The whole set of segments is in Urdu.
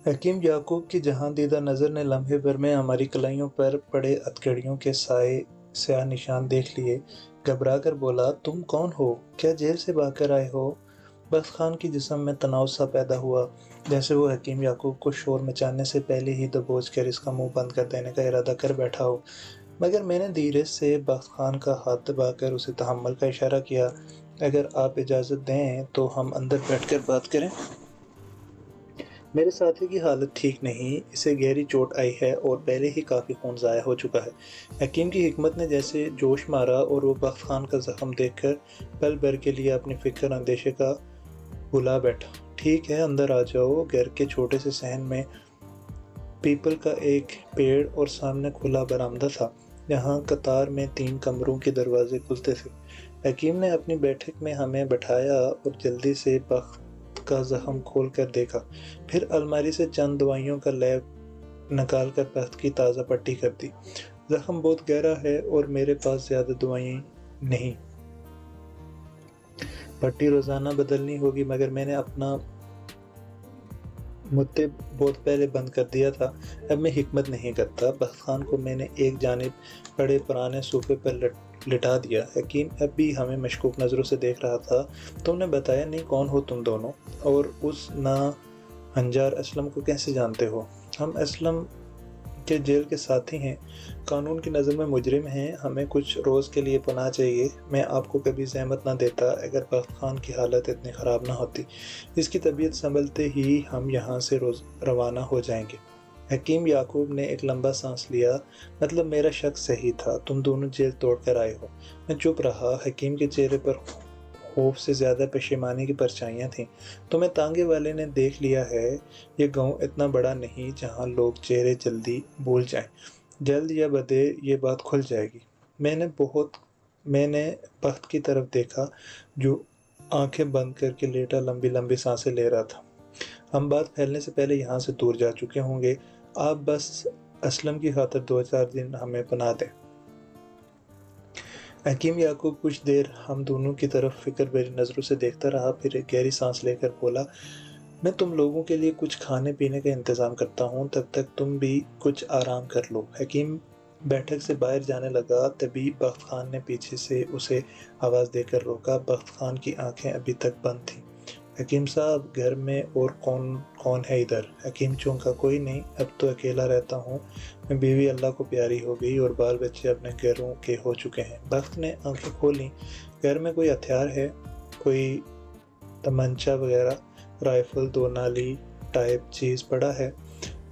حکیم یعقوب کی جہاں دیدہ نظر نے لمحے بھر میں ہماری کلائیوں پر پڑے ہتھکڑیوں کے سیاہ نشان دیکھ لیے۔ گھبرا کر بولا، تم کون ہو؟ کیا جیل سے بھاگ کر آئے ہو؟ بخت خان کے جسم میں تناؤ سا پیدا ہوا، جیسے وہ حکیم یعقوب کو شور مچانے سے پہلے ہی دبوچ کر اس کا منہ بند کر دینے کا ارادہ کر بیٹھا ہو۔ مگر میں نے دھیرے سے بخت خان کا ہاتھ دبا کر اسے تحمل کا اشارہ کیا۔ اگر آپ اجازت دیں تو ہم اندر بیٹھ کر بات کریں۔ میرے ساتھی کی حالت ٹھیک نہیں، اسے گہری چوٹ آئی ہے اور پہلے ہی کافی خون ضائع ہو چکا ہے۔ حکیم کی حکمت نے جیسے جوش مارا اور وہ بخت خان کا زخم دیکھ کر پل بھر کے لیے اپنی فکر اندیشے کا بھلا بیٹھا۔ ٹھیک ہے، اندر آ جاؤ۔ گھر کے چھوٹے سے صحن میں پیپل کا ایک پیڑ اور سامنے کھلا برآمدہ تھا، جہاں قطار میں 3 کمروں کے دروازے کھلتے تھے۔ حکیم نے اپنی بیٹھک میں ہمیں بٹھایا اور جلدی سے بخت کا زخم کھول کر دیکھا، پھر الماری سے چند دوائیوں کا لیب نکال کر بخت کی تازہ پٹی کر دی۔ زخم بہت گہرا ہے اور میرے پاس زیادہ دوائیں نہیں۔ پٹی روزانہ بدلنی ہوگی، مگر میں نے اپنا متے بہت پہلے بند کر دیا تھا۔ اب میں حکمت نہیں کرتا۔ بخت خان کو میں نے ایک جانب پڑے پرانے صوفے پر لٹا دیا۔ حکیم اب بھی ہمیں مشکوک نظروں سے دیکھ رہا تھا۔ تم نے بتایا نہیں کون ہو تم دونوں، اور اس ناہنجار اسلم کو کیسے جانتے ہو؟ ہم اسلم کے جیل کے ساتھی ہیں، قانون کی نظر میں مجرم ہیں، ہمیں کچھ روز کے لیے پناہ چاہیے۔ میں آپ کو کبھی زحمت نہ دیتا اگر بخت خان کی حالت اتنی خراب نہ ہوتی۔ اس کی طبیعت سنبھلتے ہی ہم یہاں سے روانہ ہو جائیں گے۔ حکیم یعقوب نے ایک لمبا سانس لیا۔ مطلب میرا شک صحیح تھا، تم دونوں جیل توڑ کر آئے ہو۔ میں چپ رہا۔ حکیم کے چہرے پر خوف سے زیادہ پشیمانی کی پرچھائیاں تھیں۔ تمہیں تانگے والے نے دیکھ لیا ہے۔ یہ گاؤں اتنا بڑا نہیں جہاں لوگ چہرے جلدی بھول جائیں۔ جلد یا بدیر یہ بات کھل جائے گی۔ میں نے بخت کی طرف دیکھا جو آنکھیں بند کر کے لیٹا لمبی لمبی سانسیں لے رہا تھا۔ ہم بات پھیلنے سے پہلے یہاں سے دور جا چکے ہوں گے۔ آپ بس اسلم کی خاطر 2-4 دن ہمیں پناہ دیں۔ حکیم یعقوب کچھ دیر ہم دونوں کی طرف فکر بھری نظروں سے دیکھتا رہا، پھر ایک گہری سانس لے کر بولا، میں تم لوگوں کے لیے کچھ کھانے پینے کا انتظام کرتا ہوں، تب تک تم بھی کچھ آرام کر لو۔ حکیم بیٹھک سے باہر جانے لگا، تبھی بخت خان نے پیچھے سے اسے آواز دے کر روکا۔ بخت خان کی آنکھیں ابھی تک بند تھیں۔ حکیم صاحب، گھر میں اور کون ہے ادھر؟ حکیم چونکا، کوئی نہیں، اب تو اکیلا رہتا ہوں، میں بیوی اللہ کو پیاری ہو گئی اور بال بچے اپنے گھروں کے ہو چکے ہیں۔ بخت نے آنکھیں کھولیں۔ گھر میں کوئی ہتھیار ہے؟ کوئی تمنچا وغیرہ، رائفل 2 نالی ٹائپ چیز پڑا ہے؟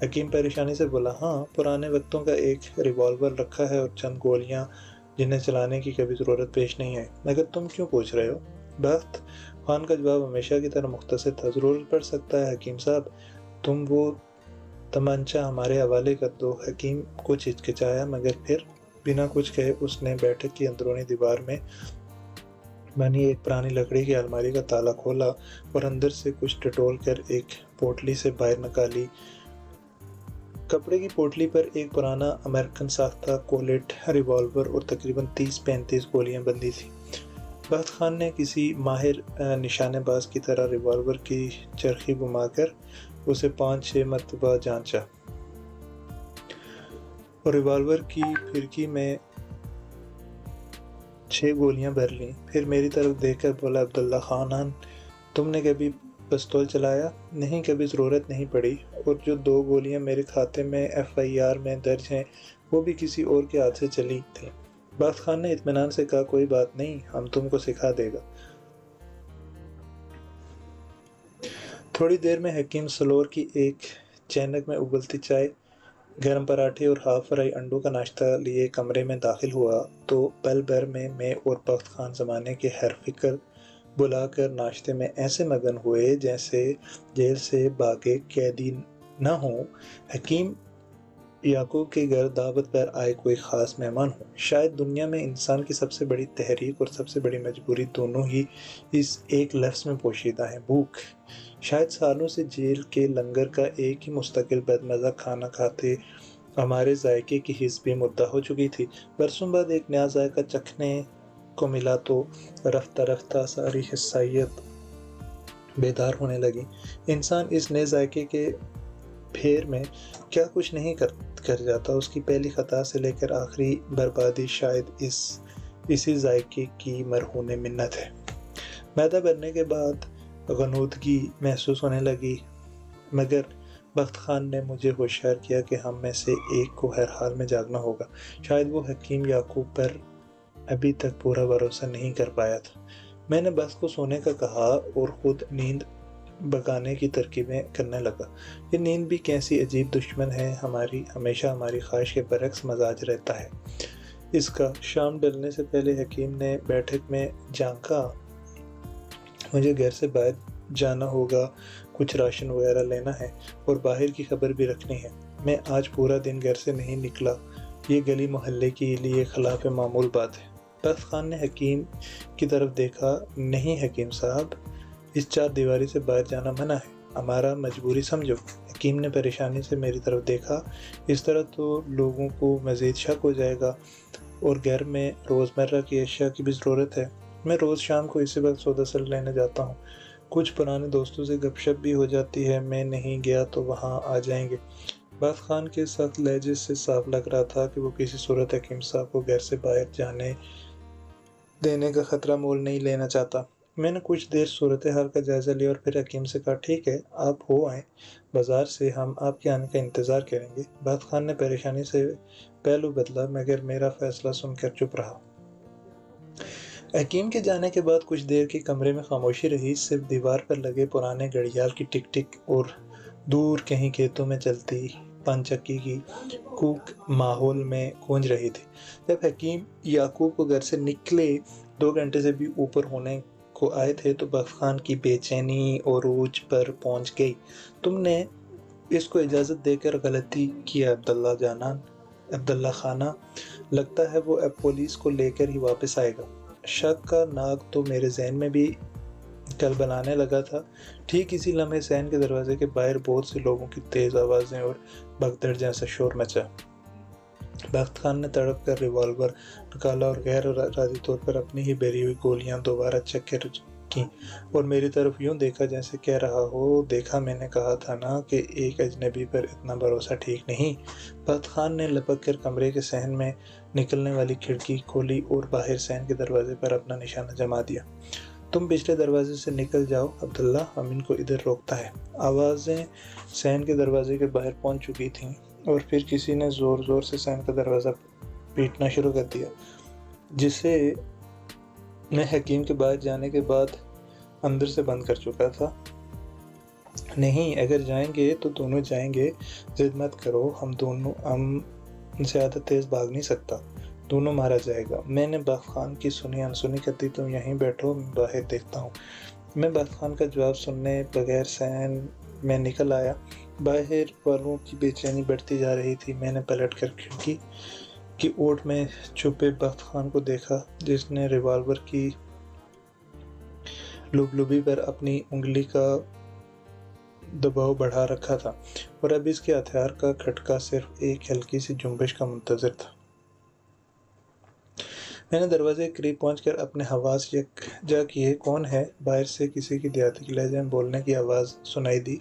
حکیم پریشانی سے بولا، ہاں، پرانے وقتوں کا ایک ریوالور رکھا ہے اور چند گولیاں جنہیں چلانے کی کبھی ضرورت پیش نہیں آئی۔ مگر تم کیوں پوچھ رہے ہو؟ بخت خان کا جواب ہمیشہ کی طرح مختصر تھا، ضرورت پڑ سکتا ہے حکیم صاحب، تم وہ تمنچا ہمارے حوالے کر دو۔ حکیم کچھ ہچکچایا، مگر پھر بنا کچھ کہے اس نے بیٹھک کی اندرونی دیوار میں بنی ایک پرانی لکڑی کی الماری کا تالا کھولا اور اندر سے کچھ ٹٹول کر ایک پوٹلی سے باہر نکالی۔ کپڑے کی پوٹلی پر ایک پرانا امریکن ساختہ کولیٹ ریوالور اور تقریباً 30-35 گولیاں بندھی تھیں۔ بخت خان نے کسی ماہر نشانے باز کی طرح ریوالور کی چرخی گھما کر اسے 5-6 مرتبہ جانچا اور ریوالور کی پھرکی میں 6 گولیاں بھر لیں۔ پھر میری طرف دیکھ کر بولا، عبداللہ خانان، تم نے کبھی پستول چلایا؟ نہیں، کبھی ضرورت نہیں پڑی، اور جو 2 گولیاں میرے کھاتے میں FIR میں درج ہیں وہ بھی کسی اور کے ہاتھ سے چلی تھیں۔ بخت خان نے اطمینان سے کہا، کوئی بات نہیں، ہم تم کو سکھا دے گا۔ تھوڑی دیر میں حکیم سلور کی ایک چینک میں ابلتی چائے، گرم پراٹھے اور ہاف فرائی انڈوں کا ناشتہ لیے کمرے میں داخل ہوا تو پل بھر میں اور بخت خان زمانے کے ہر فکر بلا کر ناشتے میں ایسے مگن ہوئے جیسے جیل سے بھاگے قیدی نہ ہوں، حکیم یعقوب کے گھر دعوت پر آئے کوئی خاص مہمان ہوں۔ شاید دنیا میں انسان کی سب سے بڑی تحریک اور سب سے بڑی مجبوری دونوں ہی اس ایک لفظ میں پوشیدہ ہیں، بھوک۔ شاید سالوں سے جیل کے لنگر کا ایک ہی مستقل بدمزہ کھانا کھاتے ہمارے ذائقے کی حس بھی مدعا ہو چکی تھی۔ برسوں بعد ایک نیا ذائقہ چکھنے کو ملا تو رفتہ رفتہ ساری حساسیت بیدار ہونے لگی۔ انسان اس نئے ذائقے کے پھیر میں کیا کچھ نہیں کر جاتا۔ اس کی پہلی خطا سے لے کر آخری بربادی شاید اسی ذائقے کی مرہون منت ہے۔ معدہ بھرنے کے بعد غنودگی محسوس ہونے لگی، مگر بخت خان نے مجھے ہوشیار کیا کہ ہم میں سے ایک کو ہر حال میں جاگنا ہوگا۔ شاید وہ حکیم یعقوب پر ابھی تک پورا بھروسہ نہیں کر پایا تھا۔ میں نے بخت کو سونے کا کہا اور خود نیند بگانے کی ترکیبیں کرنے لگا۔ یہ نیند بھی کیسی عجیب دشمن ہے، ہمیشہ ہماری خواہش کے برعکس مزاج رہتا ہے اس کا۔ شام ڈلنے سے پہلے حکیم نے بیٹھک میں جھانکا، مجھے گھر سے باہر جانا ہوگا، کچھ راشن وغیرہ لینا ہے اور باہر کی خبر بھی رکھنی ہے۔ میں آج پورا دن گھر سے نہیں نکلا، یہ گلی محلے کے لیے خلاف معمول بات ہے۔ بخت خان نے حکیم کی طرف دیکھا۔ نہیں حکیم صاحب، اس چار دیواری سے باہر جانا منع ہے، ہمارا مجبوری سمجھو۔ حکیم نے پریشانی سے میری طرف دیکھا۔ اس طرح تو لوگوں کو مزید شک ہو جائے گا، اور گھر میں روزمرہ کی اشیاء کی بھی ضرورت ہے۔ میں روز شام کو اسی وقت سودا سر لینے جاتا ہوں، کچھ پرانے دوستوں سے گپ شپ بھی ہو جاتی ہے، میں نہیں گیا تو وہاں آ جائیں گے۔ بخت خان کے سخت لہجے سے صاف لگ رہا تھا کہ وہ کسی صورت حکیم صاحب کو گھر سے باہر جانے دینے کا خطرہ مول نہیں لینا چاہتا۔ میں نے کچھ دیر صورتحال کا جائزہ لیا اور پھر حکیم سے کہا، ٹھیک ہے، آپ ہو آئیں، بازار سے ہم آپ کے آنے کا انتظار کریں گے۔ بخت خان نے پریشانی سے پہلو بدلا، مگر میرا فیصلہ سن کر چپ رہا۔ حکیم کے جانے کے بعد کچھ دیر کے کمرے میں خاموشی رہی، صرف دیوار پر لگے پرانے گھڑیال کی ٹک ٹک اور دور کہیں کھیتوں میں چلتی پن چکی کی کوک ماحول میں گونج رہی تھی۔ جب حکیم یعقوب کو گھر سے نکلے 2 گھنٹے سے بھی اوپر ہونے کو آئے تھے تو بخت خان کی بے چینی عروج پر پہنچ گئی۔ تم نے اس کو اجازت دے کر غلطی کی عبداللہ خانہ، لگتا ہے وہ اب پولیس کو لے کر ہی واپس آئے گا۔ شک کا ناگ تو میرے ذہن میں بھی کلبلانے لگا تھا۔ ٹھیک اسی لمحے صحن کے دروازے کے باہر بہت سے لوگوں کی تیز آوازیں اور بھگدڑ جیسا شور مچا۔ بخت خان نے تڑپ کر ریوالور نکالا اور غیر ارادی طور پر اپنی ہی بھری ہوئی گولیاں دوبارہ چیک کیں اور میری طرف یوں دیکھا جیسے کہہ رہا ہو، دیکھا میں نے کہا تھا نا کہ ایک اجنبی پر اتنا بھروسہ ٹھیک نہیں۔ بخت خان نے لپک کر کمرے کے صحن میں نکلنے والی کھڑکی کھولی اور باہر صحن کے دروازے پر اپنا نشانہ جما دیا۔ تم پچھلے دروازے سے نکل جاؤ عبداللہ، ہم ان کو ادھر روکتا ہے۔ آوازیں صحن کے دروازے کے باہر پہنچ چکی تھیں اور پھر کسی نے زور زور سے صحن کا دروازہ پیٹنا شروع کر دیا، جسے میں حکیم کے باہر جانے کے بعد اندر سے بند کر چکا تھا۔ نہیں، اگر جائیں گے تو دونوں جائیں گے، ضد مت کرو، ہم زیادہ تیز بھاگ نہیں سکتا، دونوں مارا جائے گا۔ میں نے بخت خان کی سنی انسنی کر دی، تم یہیں بیٹھو، میں باہر دیکھتا ہوں۔ میں بخت خان کا جواب سنے بغیر صحن میں نکل آیا۔ باہر والوں کی بے چینی بڑھتی جا رہی تھی۔ میں نے پلٹ کر کھڑکی کی اوٹ میں چھپے بخت خان کو دیکھا، جس نے ریوالور کی لبلبی پر اپنی انگلی کا دباؤ بڑھا رکھا تھا اور اب اس کے ہتھیار کا کھٹکا صرف ایک ہلکی سی جنبش کا منتظر تھا۔ میں نے دروازے کے قریب پہنچ کر اپنے حواس یکجا کیے۔ کون ہے؟ باہر سے کسی کی دیہاتی لہجے میں بولنے کی آواز سنائی دی۔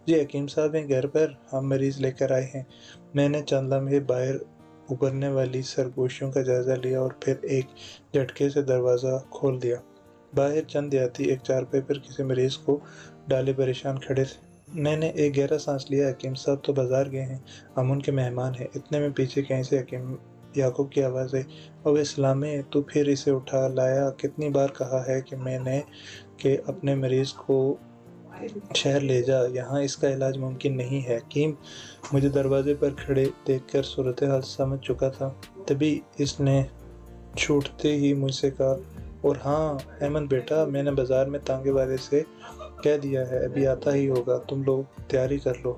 جی حکیم صاحب ہیں گھر پر، ہم مریض لے کر آئے ہیں۔ میں نے چند لمحے باہر ابھرنے والی سرگوشیوں کا جائزہ لیا اور پھر ایک جھٹکے سے دروازہ کھول دیا۔ باہر چند دیہاتی ایک چارپائی پر کسی مریض کو ڈالے پریشان کھڑے تھے۔ میں نے ایک گہرا سانس لیا۔ حکیم صاحب تو بازار گئے ہیں، ہم ان کے مہمان ہیں۔ اتنے میں پیچھے کہیں سے حکیم یعقوب کی آواز آئی، او اسلام، تو پھر اسے اٹھا لایا؟ کتنی بار کہا ہے کہ میں نے کہ اپنے مریض کو شہر لے جا، یہاں اس کا علاج ممکن نہیں ہے۔ حکیم مجھے دروازے پر کھڑے دیکھ کر صورتحال سمجھ چکا تھا، تبھی اس نے چھوٹتے ہی مجھ سے کہا، اور ہاں احمد بیٹا، میں نے بازار میں تانگے والے سے کہہ دیا ہے، ابھی آتا ہی ہوگا، تم لوگ تیاری کر لو،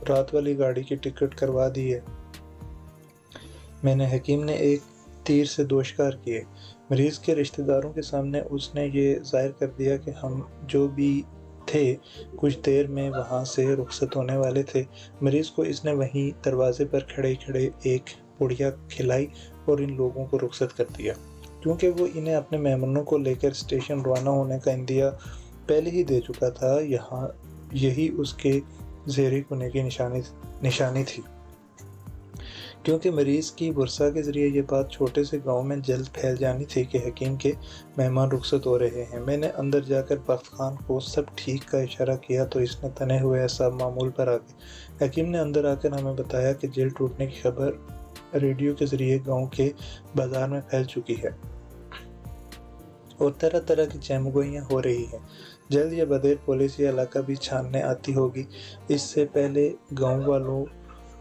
رات والی گاڑی کی ٹکٹ کروا دی ہے۔ میں نے حکیم نے ایک تیر سے 2 شکار کیے۔ مریض کے رشتہ داروں کے سامنے اس نے یہ ظاہر کر دیا کہ ہم جو بھی تھے کچھ دیر میں وہاں سے رخصت ہونے والے تھے۔ مریض کو اس نے وہیں دروازے پر کھڑے کھڑے ایک پوڑیا کھلائی اور ان لوگوں کو رخصت کر دیا، کیونکہ وہ انہیں اپنے مہمانوں کو لے کر اسٹیشن روانہ ہونے کا عندیہ پہلے ہی دے چکا تھا۔ یہی اس کے زہریلا ہونے کی نشانی تھی، کیونکہ مریض کی ورثہ کے ذریعے یہ بات چھوٹے سے گاؤں میں جلد پھیل جانی تھی کہ حکیم کے مہمان رخصت ہو رہے ہیں۔ میں نے اندر جا کر بخت خان کو سب ٹھیک کا اشارہ کیا تو اس نے تنے ہوئے اعصاب معمول پر آ گئے۔ حکیم نے اندر آ کر ہمیں بتایا کہ جیل ٹوٹنے کی خبر ریڈیو کے ذریعے گاؤں کے بازار میں پھیل چکی ہے اور طرح طرح کی چہمگوئیاں ہو رہی ہیں۔ جلد یا بدیر پولیس یہ علاقہ بھی چھاننے آتی ہوگی۔ اس سے پہلے گاؤں والوں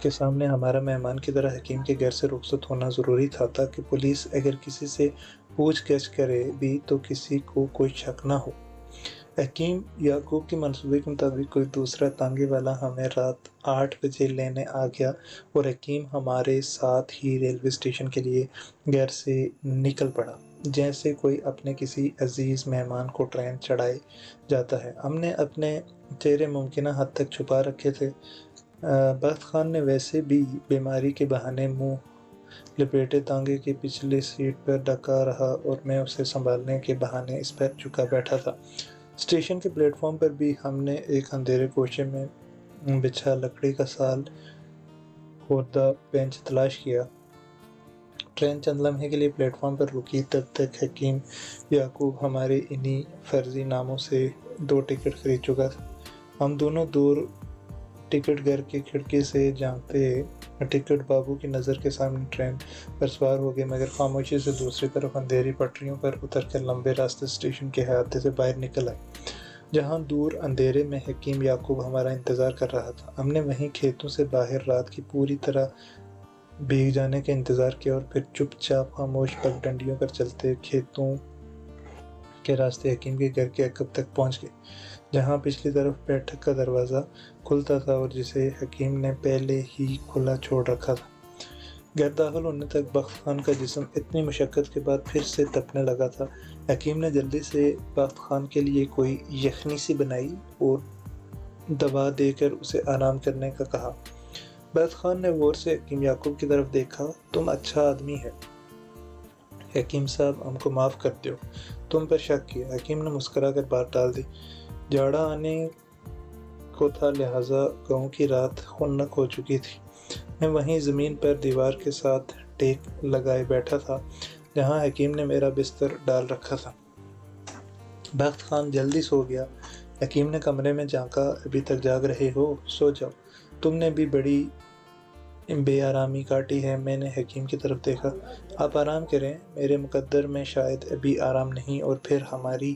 کے سامنے ہمارا مہمان کی طرح حکیم کے گھر سے رخصت ہونا ضروری تھا تاکہ پولیس اگر کسی سے پوچھ گچھ کرے بھی تو کسی کو کوئی شک نہ ہو۔ حکیم یعقوب کے منصوبے کے مطابق کوئی دوسرا تانگے والا ہمیں رات 8 بجے لینے آ گیا اور حکیم ہمارے ساتھ ہی ریلوے اسٹیشن کے لیے گھر سے نکل پڑا، جیسے کوئی اپنے کسی عزیز مہمان کو ٹرین چڑھائے جاتا ہے۔ ہم نے اپنے چہرے ممکنہ حد تک چھپا رکھے تھے۔ بخت خان نے ویسے بھی بیماری کے بہانے منہ لپیٹے تانگے کی پچھلی سیٹ پر ڈکا رہا اور میں اسے سنبھالنے کے بہانے اس پر جھکا بیٹھا تھا۔ اسٹیشن کے پلیٹ فارم پر بھی ہم نے ایک اندھیرے کوچے میں بچھا لکڑی کا سال خوردہ بینچ تلاش کیا۔ ٹرین چند لمحے کے لیے پلیٹ فارم پر رکی، تب تک حکیم یعقوب ہمارے انہی فرضی ناموں سے 2 ٹکٹ خرید چکا تھا۔ ہم دونوں دور ٹکٹ گھر کی کھڑکی سے جانتے ٹکٹ بابو کی نظر کے سامنے ٹرین پر سوار ہو گئے، مگر خاموشی سے دوسری طرف اندھیری پٹریوں پر اتر کر لمبے راستے اسٹیشن کے احاطے سے باہر نکل آئے، جہاں دور اندھیرے میں حکیم یعقوب ہمارا انتظار کر رہا تھا۔ ہم نے وہیں کھیتوں سے باہر رات کی پوری طرح بھیگ جانے کا انتظار کیا اور پھر چپ چاپ خاموش پگ ڈنڈیوں پر چلتے کھیتوں کے راستے حکیم کے گھر کے عقب تک پہنچ گئے، جہاں پچھلی طرف بیٹھک کا دروازہ کھلتا تھا اور جسے حکیم نے پہلے ہی کھلا چھوڑ رکھا تھا۔ گھر داخل ہونے تک بخت خان کا جسم اتنی مشقت کے بعد پھر سے تپنے لگا تھا۔ حکیم نے جلدی سے بخت خان کے لیے کوئی یخنی سی بنائی اور دوا دے کر اسے آرام کرنے کا کہا۔ بخت خان نے غور سے حکیم یعقوب کی طرف دیکھا۔ تم اچھا آدمی ہے حکیم صاحب، ہم کو معاف کر دیو، تم پر شک کیا۔ حکیم نے مسکرا کر بات ٹال دی۔ جاڑا آنے کو تھا، لہٰذا گاؤں کی رات خنک ہو چکی تھی۔ میں وہیں زمین پر دیوار کے ساتھ ٹیک لگائے بیٹھا تھا جہاں حکیم نے میرا بستر ڈال رکھا تھا۔ بخت خان جلدی سو گیا۔ حکیم نے کمرے میں جھانکا۔ ابھی تک جاگ رہے ہو؟ سو جاؤ، تم نے بھی بڑی بے آرامی کاٹی ہے۔ میں نے حکیم کی طرف دیکھا۔ آپ آرام کریں، میرے مقدر میں شاید ابھی آرام نہیں، اور پھر ہماری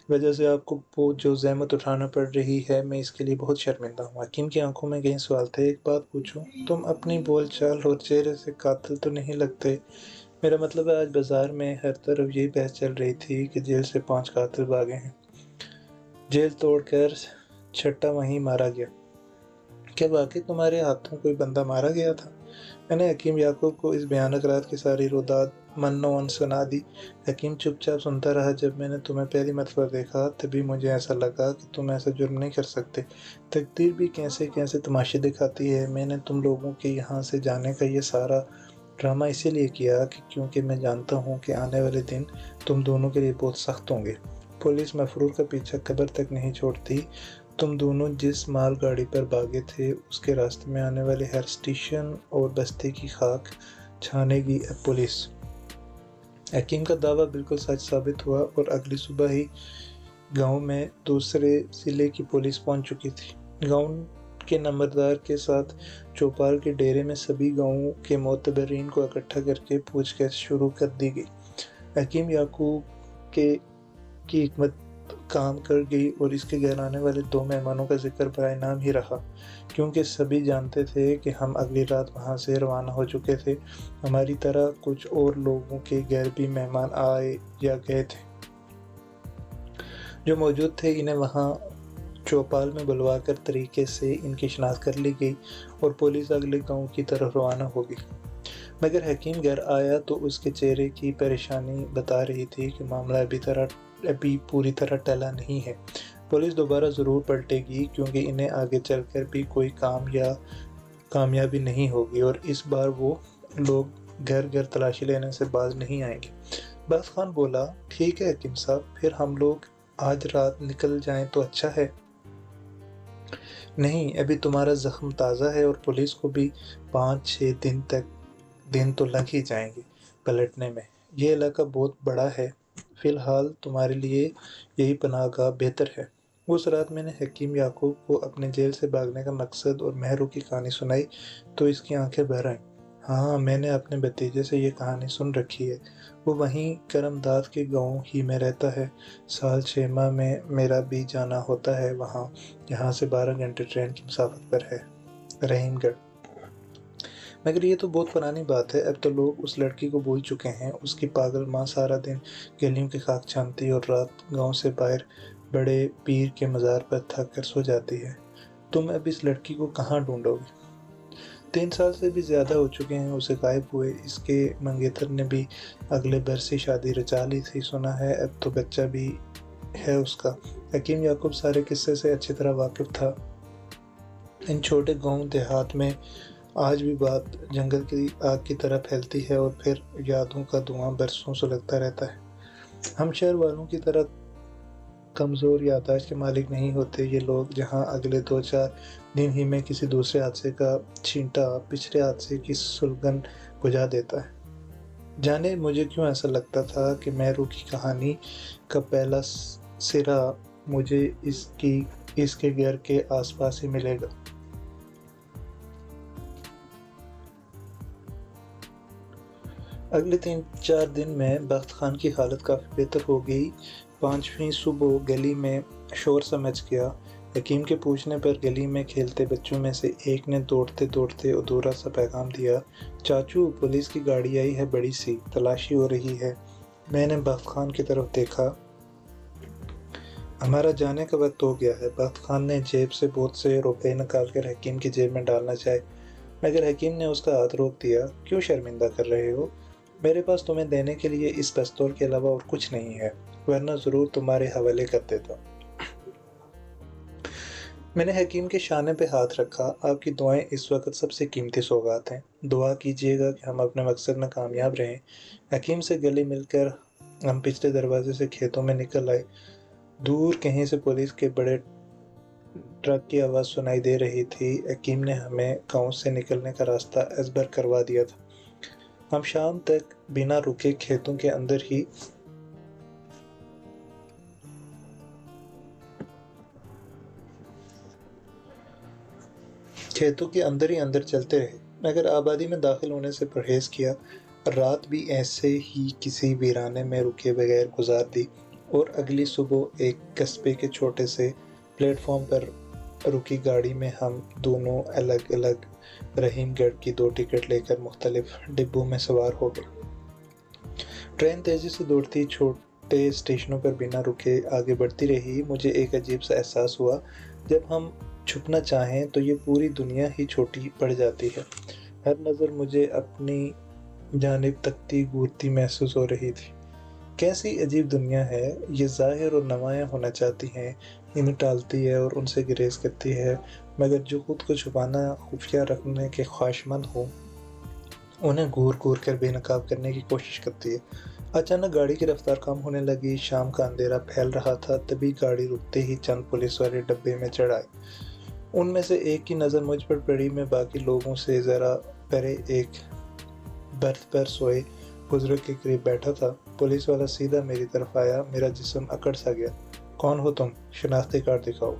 وجہ سے آپ کو جو زحمت اٹھانا پڑ رہی ہے، میں اس کے لیے بہت شرمندہ ہوں۔ حکیم کی آنکھوں میں کہیں سوال تھے۔ ایک بات پوچھوں؟ تم اپنی بول چال اور چہرے سے قاتل تو نہیں لگتے۔ میرا مطلب ہے، آج بازار میں ہر طرف یہی بحث چل رہی تھی کہ جیل سے 5 قاتل بھاگے ہیں، جیل توڑ کر چھٹا وہیں مارا گیا۔ کیا واقعی تمہارے ہاتھوں کوئی بندہ مارا گیا تھا؟ میں نے حکیم یعقوب کو اس بھیانک رات کی ساری روداد من سنا دی۔ حکیم چپ چاپ سنتا رہا۔ جب میں نے تمہیں پہلی مرتبہ دیکھا تبھی مجھے ایسا لگا کہ تم ایسا جرم نہیں کر سکتے۔ تقدیر بھی کیسے کیسے تماشے دکھاتی ہے۔ میں نے تم لوگوں کے یہاں سے جانے کا یہ سارا ڈرامہ اسی لیے کیا کہ کیونکہ میں جانتا ہوں کہ آنے والے دن تم دونوں کے لیے بہت سخت ہوں گے۔ پولیس مفرور کا پیچھا قبر تک نہیں چھوڑتی۔ تم دونوں جس مال گاڑی پر بھاگے تھے اس کے راستے میں آنے والے ہر اسٹیشن اور بستی کی خاک چھانے گی اب پولیس۔ حکیم کا دعویٰ بالکل سچ ثابت ہوا اور اگلی صبح ہی گاؤں میں دوسرے ضلع کی پولیس پہنچ چکی تھی۔ گاؤں کے نمبردار کے ساتھ چوپال کے ڈیرے میں سبھی گاؤں کے معتبرین کو اکٹھا کر کے پوچھ گچھ شروع کر دی گئی۔ حکیم یعقوب کی حکمت کام کر گئی اور اس کے گھر آنے والے 2 مہمانوں کا ذکر برائے نام ہی رہا، کیونکہ سبھی جانتے تھے کہ ہم اگلی رات وہاں سے روانہ ہو چکے تھے۔ ہماری طرح کچھ اور لوگوں کے گھر بھی مہمان آئے یا گئے تھے جو موجود تھے۔ انہیں وہاں چوپال میں بلوا کر طریقے سے ان کی شناخت کر لی گئی اور پولیس اگلے گاؤں کی طرف روانہ ہو گئی۔ مگر حکیم گھر آیا تو اس کے چہرے کی پریشانی بتا رہی تھی کہ معاملہ ابھی پوری طرح ٹلا نہیں ہے۔ پولیس دوبارہ ضرور پلٹے گی، کیونکہ انہیں آگے چل کر بھی کوئی کامیابی نہیں ہوگی، اور اس بار وہ لوگ گھر گھر تلاشی لینے سے باز نہیں آئیں گے۔ بخت خان بولا، ٹھیک ہے حکیم صاحب، پھر ہم لوگ آج رات نکل جائیں تو اچھا ہے۔ نہیں، ابھی تمہارا زخم تازہ ہے اور پولیس کو بھی 5-6 دن تو لگ ہی جائیں گے پلٹنے میں۔ یہ علاقہ بہت بڑا ہے، فی الحال تمہارے لیے یہی پناہ گاہ بہتر ہے۔ اس رات میں نے حکیم یعقوب کو اپنے جیل سے بھاگنے کا مقصد اور مہرو کی کہانی سنائی تو اس کی آنکھیں بھر آئیں۔ ہاں، میں نے اپنے بھتیجے سے یہ کہانی سن رکھی ہے، وہ وہیں کرم داد کے گاؤں ہی میں رہتا ہے۔ سال 6 ماہ میں میرا بھی جانا ہوتا ہے وہاں، یہاں سے 12 گھنٹے ٹرین کی مسافت پر ہے۔ رحیم گڑھ۔ مگر یہ تو بہت پرانی بات ہے، اب تو لوگ اس لڑکی کو بھول چکے ہیں۔ اس کی پاگل ماں سارا دن گلیوں کی خاک چھانتی اور رات گاؤں سے باہر بڑے پیر کے مزار پر تھک کر سو جاتی ہے۔ تم اب اس لڑکی کو کہاں ڈھونڈو گے؟ 3 سال سے بھی زیادہ ہو چکے ہیں اسے غائب ہوئے۔ اس کے منگیتر نے بھی اگلے برس ہی شادی رچا لی تھی، سنا ہے اب تو بچہ بھی ہے اس کا۔ حکیم یعقوب سارے قصے سے اچھی طرح واقف تھا۔ ان چھوٹے گاؤں دیہات میں آج بھی بات جنگل کی آگ کی طرح پھیلتی ہے اور پھر یادوں کا دھواں برسوں سلگتا رہتا ہے۔ ہم شہر والوں کی طرح کمزور یادداشت کے مالک نہیں ہوتے یہ لوگ، جہاں اگلے 2-4 دن ہی میں کسی دوسرے حادثے کا چھینٹا پچھلے حادثے کی سلگن بجھا دیتا ہے۔ جانے مجھے کیوں ایسا لگتا تھا کہ مہرو کی کہانی کا پہلا سرا مجھے اس کے گھر کے آس پاس ہی ملے گا۔ اگلے 3-4 دن میں بخت خان کی حالت کافی بہتر ہو گئی۔ 5ویں صبح گلی میں شور سا مچ گیا۔ حکیم کے پوچھنے پر گلی میں کھیلتے بچوں میں سے ایک نے دوڑتے دوڑتے ادھورا سا پیغام دیا، چاچو پولیس کی گاڑی آئی ہے بڑی سی، تلاشی ہو رہی ہے۔ میں نے بخت خان کی طرف دیکھا۔ ہمارا جانے کا وقت ہو گیا ہے۔ بخت خان نے جیب سے بہت سے روپے نکال کر حکیم کی جیب میں ڈالنا چاہے، مگر حکیم نے اس کا ہاتھ روک دیا۔ کیوں شرمندہ کر رہے ہو؟ میرے پاس تمہیں دینے کے لیے اس پستول کے علاوہ اور کچھ نہیں ہے، ورنہ ضرور تمہارے حوالے کر دیتا۔ میں نے حکیم کے شانے پہ ہاتھ رکھا۔ آپ کی دعائیں اس وقت سب سے قیمتی سوغات ہیں، دعا کیجیے گا کہ ہم اپنے مقصد میں کامیاب رہیں۔ حکیم سے گلے مل کر ہم پچھلے دروازے سے کھیتوں میں نکل آئے۔ دور کہیں سے پولیس کے بڑے ٹرک کی آواز سنائی دے رہی تھی۔ حکیم نے ہمیں گاؤں سے نکلنے کا راستہ ازبر کروا دیا تھا۔ ہم شام تک بنا رکے کھیتوں کے اندر ہی اندر چلتے رہے، مگر آبادی میں داخل ہونے سے پرہیز کیا۔ رات بھی ایسے ہی کسی ویرانے میں رکے بغیر گزار دی اور اگلی صبح ایک قصبے کے چھوٹے سے پلیٹ فارم پر رکی گاڑی میں ہم دونوں الگ الگ رحیم گڑھ کی 2 ٹکٹ لے کر مختلف ڈبوں میں سوار ہو گئے۔ ٹرین تیزی سے دوڑتی چھوٹے اسٹیشنوں پر بنا رکے آگے بڑھتی رہی۔ مجھے ایک عجیب سا احساس ہوا، جب ہم چھپنا چاہیں تو یہ پوری دنیا ہی چھوٹی پڑ جاتی ہے۔ ہر نظر مجھے اپنی جانب تکتی گھورتی محسوس ہو رہی تھی۔ کیسی عجیب دنیا ہے، یہ ظاہر اور نمایاں ہونا چاہتی ہے، انہیں ٹالتی ہے اور ان سے گریز کرتی ہے، مگر جو خود کو چھپانا خفیہ رکھنے کے خواہشمند ہوں انہیں گھور گھور کر بے نقاب کرنے کی کوشش کرتی ہے۔ اچانک گاڑی کی رفتار کم ہونے لگی، شام کا اندھیرا پھیل رہا تھا، تبھی گاڑی رکتے ہی چند پولیس والے ڈبے میں چڑھ آئے۔ ان میں سے ایک کی نظر مجھ پر پڑی۔ میں باقی لوگوں سے ذرا پرے ایک برتھ پر سوئے بزرگ کے قریب بیٹھا تھا۔ پولیس والا سیدھا میری طرف آیا، میرا جسم اکڑ سا گیا۔ کون ہو تم؟ شناختی کارڈ دکھاؤ۔